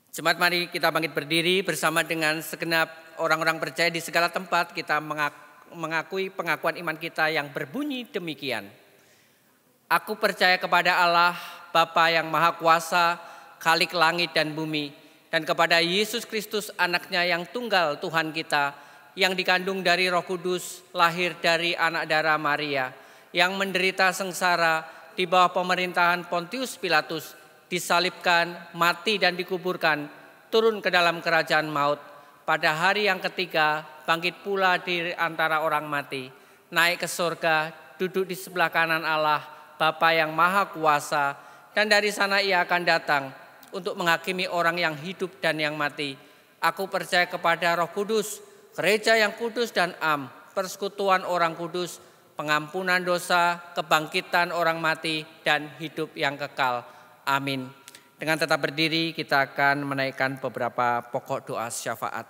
Jemaat, mari kita bangkit berdiri bersama dengan segenap orang-orang percaya di segala tempat. Kita mengakui pengakuan iman kita yang berbunyi demikian. Aku percaya kepada Allah, Bapa yang Maha Kuasa, Khalik langit dan bumi, dan kepada Yesus Kristus anaknya yang tunggal Tuhan kita, yang dikandung dari Roh Kudus, lahir dari anak darah Maria, yang menderita sengsara di bawah pemerintahan Pontius Pilatus, disalibkan, mati dan dikuburkan, turun ke dalam kerajaan maut. Pada hari yang ketiga, bangkit pula di antara orang mati, naik ke surga, duduk di sebelah kanan Allah, Bapa yang Maha Kuasa, dan dari sana Ia akan datang untuk menghakimi orang yang hidup dan yang mati. Aku percaya kepada Roh Kudus, gereja yang kudus dan am, persekutuan orang kudus, pengampunan dosa, kebangkitan orang mati, dan hidup yang kekal. Amin. Dengan tetap berdiri, kita akan menaikkan beberapa pokok doa syafaat.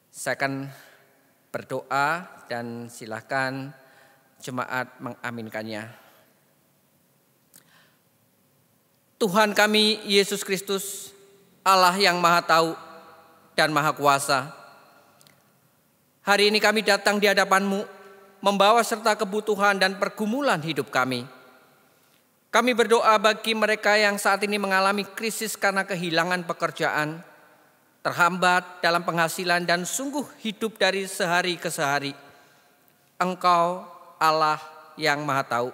Saya akan berdoa dan silakan jemaat mengaminkannya. Tuhan kami Yesus Kristus, Allah yang Maha Tahu dan Maha Kuasa, hari ini kami datang di hadapan-Mu membawa serta kebutuhan dan pergumulan hidup kami. Kami berdoa bagi mereka yang saat ini mengalami krisis karena kehilangan pekerjaan, terhambat dalam penghasilan dan sungguh hidup dari sehari ke sehari. Engkau Allah yang Maha Tahu,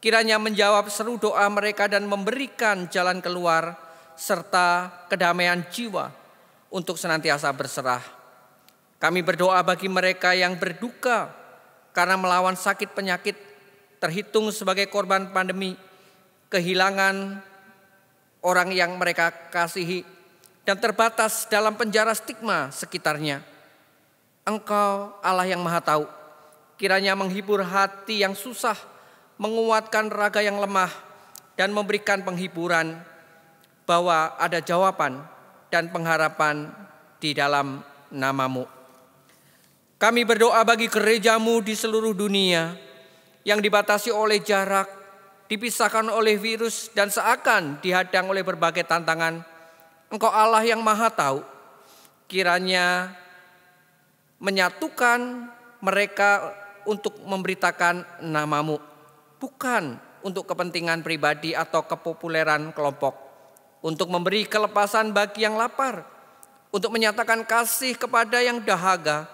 kiranya menjawab seru doa mereka dan memberikan jalan keluar serta kedamaian jiwa untuk senantiasa berserah. Kami berdoa bagi mereka yang berduka karena melawan sakit penyakit, terhitung sebagai korban pandemi, kehilangan orang yang mereka kasihi, dan terbatas dalam penjara stigma sekitarnya. Engkau Allah yang Maha Tahu, kiranya menghibur hati yang susah, menguatkan raga yang lemah, dan memberikan penghiburan bahwa ada jawaban dan pengharapan di dalam nama-Mu. Kami berdoa bagi gereja-Mu di seluruh dunia yang dibatasi oleh jarak, dipisahkan oleh virus, dan seakan dihadang oleh berbagai tantangan. Engkau Allah yang Maha Tahu, kiranya menyatukan mereka untuk memberitakan nama-Mu, bukan untuk kepentingan pribadi atau kepopuleran kelompok, untuk memberi kelepasan bagi yang lapar, untuk menyatakan kasih kepada yang dahaga,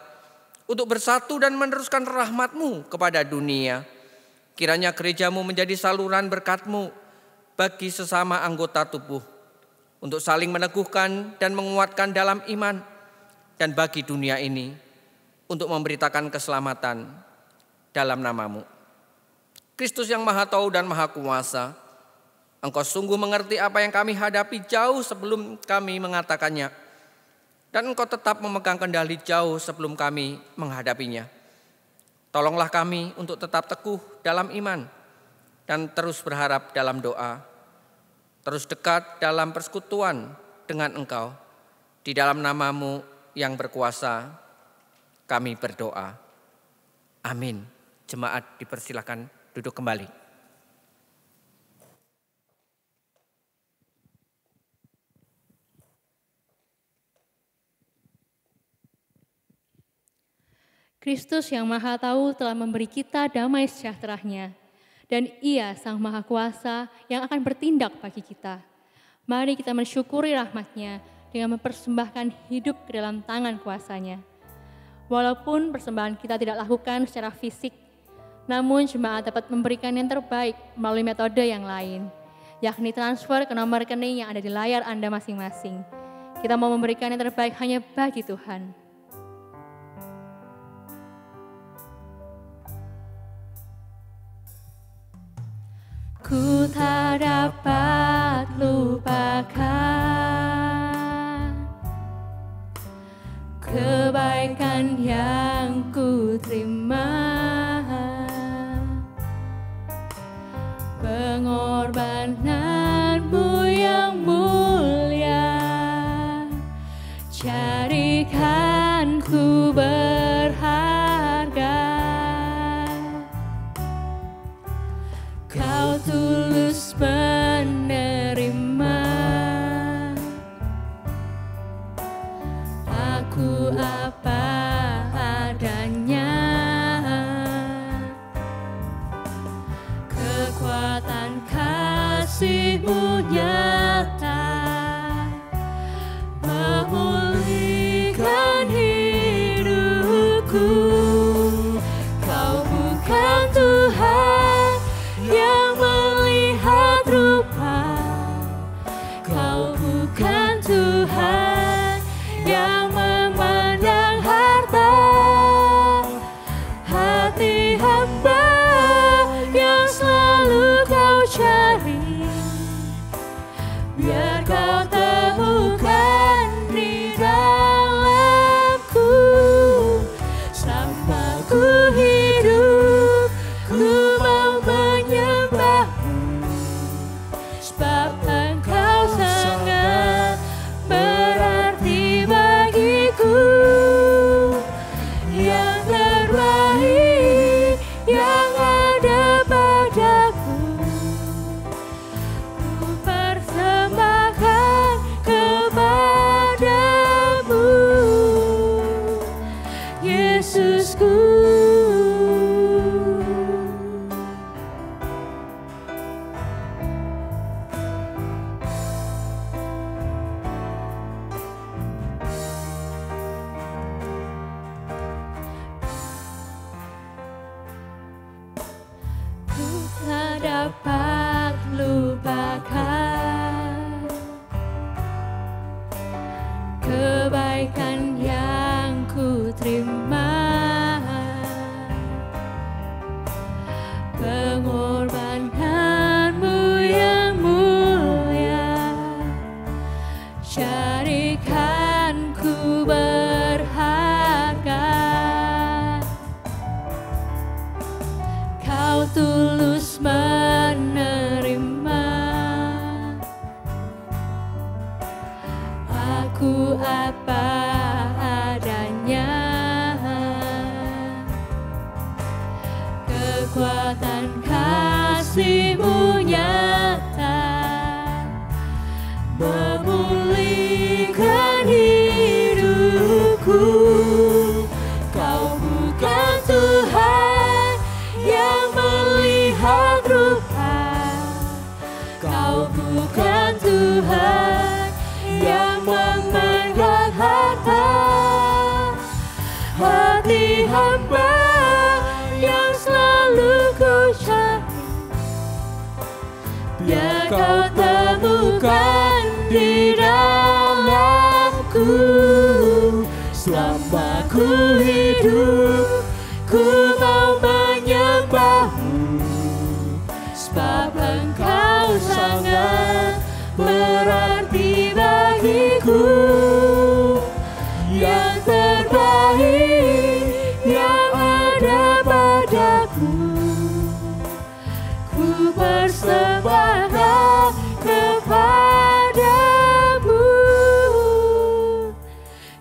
untuk bersatu dan meneruskan rahmat-Mu kepada dunia. Kiranya gereja-Mu menjadi saluran berkat-Mu bagi sesama anggota tubuh, untuk saling meneguhkan dan menguatkan dalam iman, dan bagi dunia ini untuk memberitakan keselamatan dalam nama-Mu. Kristus yang Maha Tahu dan Maha Kuasa, Engkau sungguh mengerti apa yang kami hadapi jauh sebelum kami mengatakannya. Dan Engkau tetap memegang kendali jauh sebelum kami menghadapinya. Tolonglah kami untuk tetap teguh dalam iman dan terus berharap dalam doa. Terus dekat dalam persekutuan dengan Engkau. Di dalam nama-Mu yang berkuasa kami berdoa. Amin. Jemaat dipersilakan duduk kembali. Kristus yang Maha Tahu telah memberi kita damai sejahtera-Nya, dan Ia Sang Maha Kuasa yang akan bertindak bagi kita. Mari kita mensyukuri rahmat-Nya dengan mempersembahkan hidup ke dalam tangan kuasa-Nya. Walaupun persembahan kita tidak lakukan secara fisik, namun jemaat dapat memberikan yang terbaik melalui metode yang lain, yakni transfer ke nomor rekening yang ada di layar Anda masing-masing. Kita mau memberikan yang terbaik hanya bagi Tuhan. Ku tak dapat lupakan kebaikan yang ku terima, pengorbananmu yang mulia, jadikan ku berharga. Kau tulus menerima aku apa adanya. Kekuatan kasih-Mu nyata memulihkan hidupku. Kau bukan Tuhan yang melihat rupa, Kau bukan Tuhan yang memandang harta. Hati hamba yang selalu Kau cari, biar Kau temukan di dalamku. Selama ku hidup, ku mau menyembah-Mu, sebab Engkau sangat berarti bagiku. Yang terbaik yang ada padaku, ku persembahkan kepadamu, Yesusku. Ku tak dapat lupakan kebaikan yang ku terima, pengorbananmu yang mulia, jadikan ku berharga. Kau tulus menerima aku apa adanya. Kekuatan kasih-Mu nyata memulihkan hidupku. Kau bukan Tuhan yang melihat rupa, Kau bukan Tuhan yang memandang harta. Hati hamba yang selalu ku cari, biar Kau temukan di dalamku. Selama ku hidup, ku mau menyembah-Mu, sebab Engkau sangat berarti bagiku. Yang terbaik yang ada padaku, ku persembahkan kepadamu,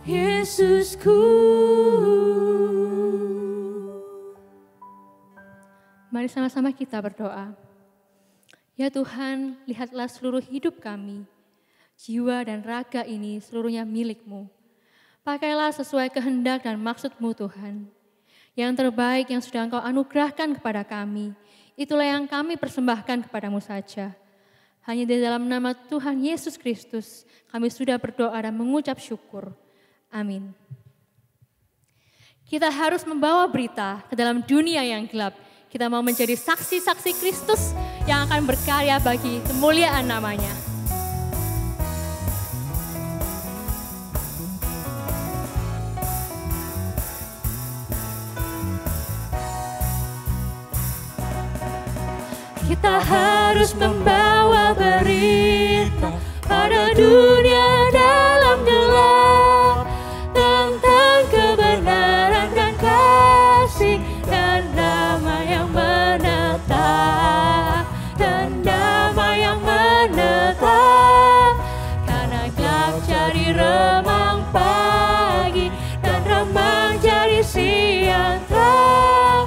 Yesusku. Mari sama-sama kita berdoa. Ya Tuhan, lihatlah seluruh hidup kami. Jiwa dan raga ini seluruhnya milik-Mu. Pakailah sesuai kehendak dan maksud-Mu Tuhan. Yang terbaik yang sudah Engkau anugerahkan kepada kami, itulah yang kami persembahkan kepadamu saja. Hanya di dalam nama Tuhan Yesus Kristus, kami sudah berdoa dan mengucap syukur. Amin. Kita harus membawa berita ke dalam dunia yang gelap. Kita mau menjadi saksi-saksi Kristus yang akan berkarya bagi kemuliaan namanya. Kita harus membawa berita pada dunia dalam gelap tentang kebenaran dan kasih dan damai yang menetap, dan damai yang menetap. Karena gelap jadi remang pagi dan remang jadi siang terang.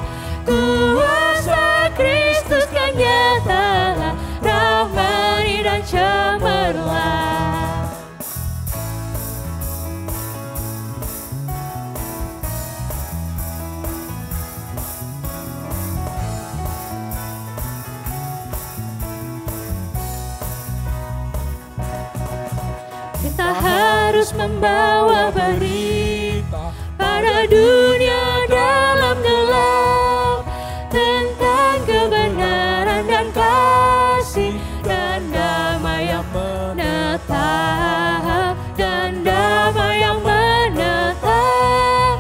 Kuasa Kristus kan nyata, rahmani dan cemerlang. Kita harus membawa berita pada dunia dalam gelap tentang kebenaran dan kasih dan damai yang menetap, dan damai yang menetap.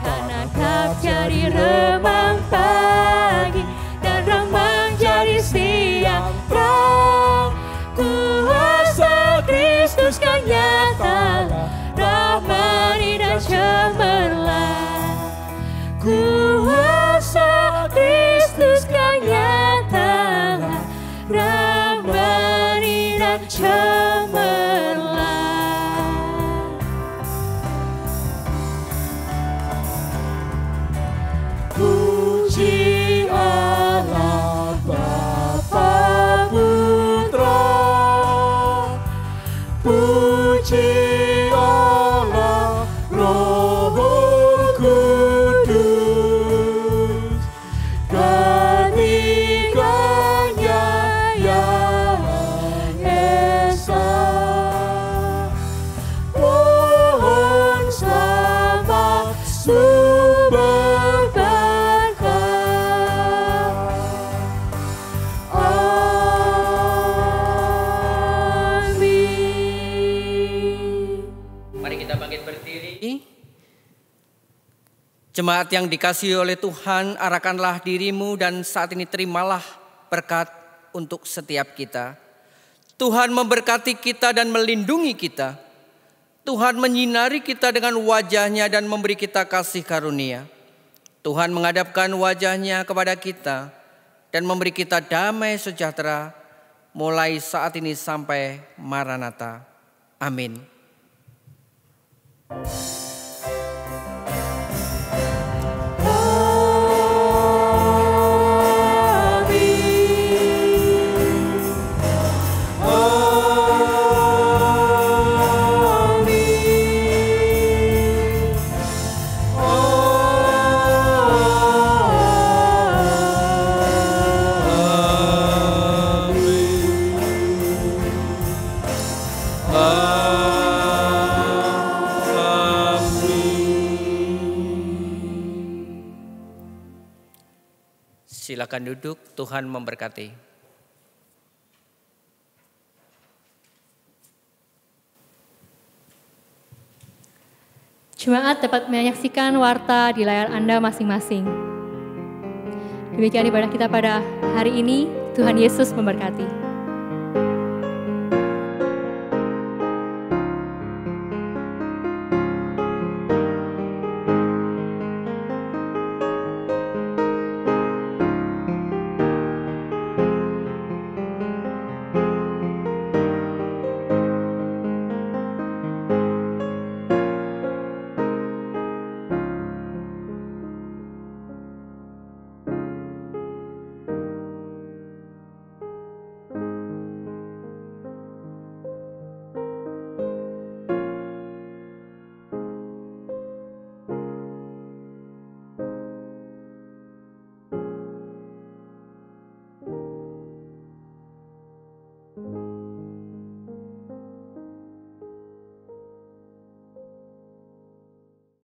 Karena gelap jadi remang pagi dan remang jadi siang terang. Kuasa Kristus kan nyata, rahmani dan cemerlang. Kuasa Kristus kan nyata, rahmani dan cemerlang. Puji Allah Bapa Putra, puji Allah Roh Kudus, ketiganya yang esa. Mohon selamat sumber berkat. Amin. Mari kita bangkit berdiri. Jemaat yang dikasihi oleh Tuhan, arahkanlah dirimu dan saat ini terimalah berkat untuk setiap kita. Tuhan memberkati kita dan melindungi kita. Tuhan menyinari kita dengan wajah-Nya dan memberi kita kasih karunia. Tuhan menghadapkan wajah-Nya kepada kita dan memberi kita damai sejahtera mulai saat ini sampai Maranatha. Amin. Silakan duduk, Tuhan memberkati. Jemaat dapat menyaksikan warta di layar Anda masing-masing. Demikian ibadah kita pada hari ini. Tuhan Yesus memberkati.